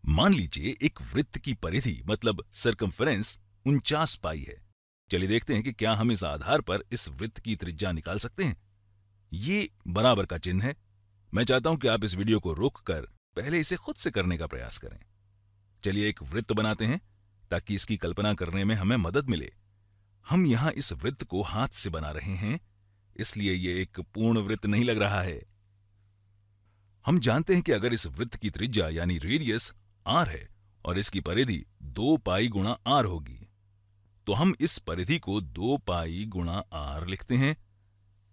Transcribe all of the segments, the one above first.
मान लीजिए एक वृत्त की परिधि मतलब सरकमफेरेंस 49 पाई है। चलिए देखते हैं कि क्या हम इस आधार पर इस वृत्त की त्रिज्या निकाल सकते हैं। ये बराबर का चिन्ह है। मैं चाहता हूं कि आप इस वीडियो को रोककर पहले इसे खुद से करने का प्रयास करें। चलिए एक वृत्त बनाते हैं ताकि इसकी कल्पना करने में हमें मदद मिले। हम यहां इस वृत्त को हाथ से बना रहे हैं, इसलिए ये एक पूर्ण वृत्त नहीं लग रहा है। हम जानते हैं कि अगर इस वृत्त की त्रिज्या यानी रेडियस r है और इसकी परिधि 2 पाई गुणा r होगी, तो हम इस परिधि को 2 पाई गुणा r लिखते हैं।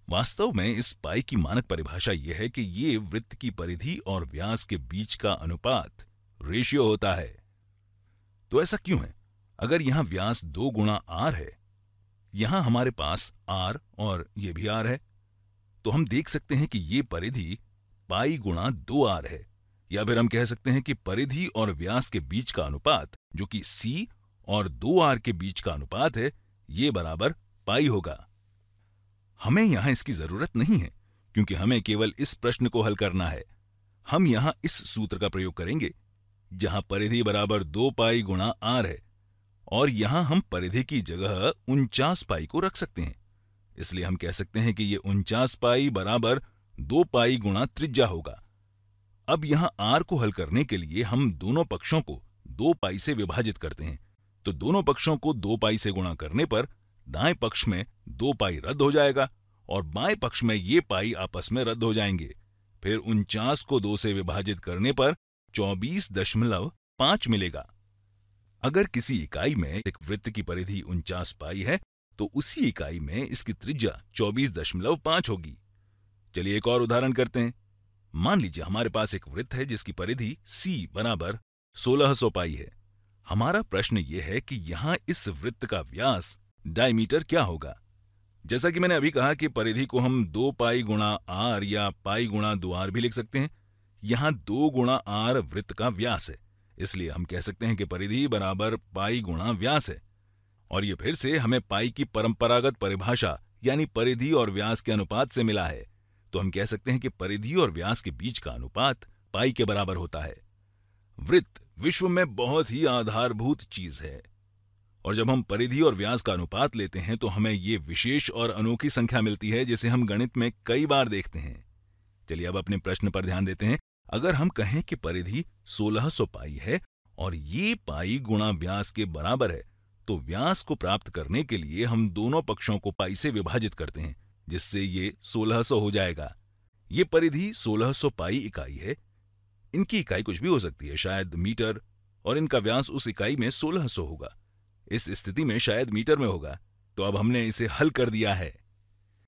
वास्तव में इस पाई की मानक परिभाषा यह है कि ये वृत्त की परिधि और व्यास के बीच का अनुपात रेशियो होता है। तो ऐसा क्यों है? अगर यहां व्यास 2 गुणा r है, यहां हमारे पास r और ये भी r है, तो हम देख सकते हैं कि ये परिधि पाई गुणा 2r है, या फिर हम कह सकते हैं कि परिधि और व्यास के बीच का अनुपात जो कि c और 2r के बीच का अनुपात है, ये बराबर पाई होगा। हमें यहां इसकी जरूरत नहीं है क्योंकि हमें केवल इस प्रश्न को हल करना है। हम यहां इस सूत्र का प्रयोग करेंगे जहां परिधि बराबर 2 पाई गुणा r है और यहां हम परिधि की जगह 49 पाई को रख सकते हैं। इसलिए हम कह सकते हैं कि ये 49 पाई बराबर 2 पाई गुणा त्रिज्या होगा। अब यहां r को हल करने के लिए हम दोनों पक्षों को 2 पाई से विभाजित करते हैं, तो दोनों पक्षों को 2 पाई से गुणा करने पर दाएं पक्ष में 2 पाई रद्द हो जाएगा और बाएं पक्ष में ये पाई आपस में रद्द हो जाएंगे। फिर 49 को 2 से विभाजित करने पर 24.5 मिलेगा। अगर किसी इकाई में एक वृत्त की परिधि 49 पाई है तो उसी इकाई में इसकी त्रिज्या 24.5 होगी। चलिए एक और उदाहरण करते हैं। मान लीजिए हमारे पास एक वृत्त है जिसकी परिधि c बराबर 1600 पाई है। हमारा प्रश्न यह है कि यहां इस वृत्त का व्यास डायमीटर क्या होगा। जैसा कि मैंने अभी कहा कि परिधि को हम 2 पाई गुणा r या पाई गुणा 2r भी लिख सकते हैं। यहां 2 गुणा r वृत्त का व्यास है, इसलिए हम कह सकते हैं कि परिधि बराबर पाई गुणा व्यास है। और ये फिर से हमें पाई की परंपरागत परिभाषा यानी परिधि और व्यास के अनुपात से मिला है। तो हम कह सकते हैं कि परिधि और व्यास के बीच का अनुपात पाई के बराबर होता है। वृत्त विश्व में बहुत ही आधारभूत चीज है और जब हम परिधि और व्यास का अनुपात लेते हैं तो हमें ये विशेष और अनोखी संख्या मिलती है जिसे हम गणित में कई बार देखते हैं। चलिए अब अपने प्रश्न पर ध्यान देते हैं। अगर हम कहें कि परिधि 1600 पाई है और ये पाई गुणा व्यास के बराबर है, तो व्यास को प्राप्त करने के लिए हम दोनों पक्षों को पाई से विभाजित करते हैं, जिससे ये 1600 हो जाएगा। ये परिधि 1600 पाई इकाई है। इनकी इकाई कुछ भी हो सकती है, शायद मीटर, और इनका व्यास उस इकाई में 1600 होगा। इस स्थिति में शायद मीटर में होगा। तो अब हमने इसे हल कर दिया है।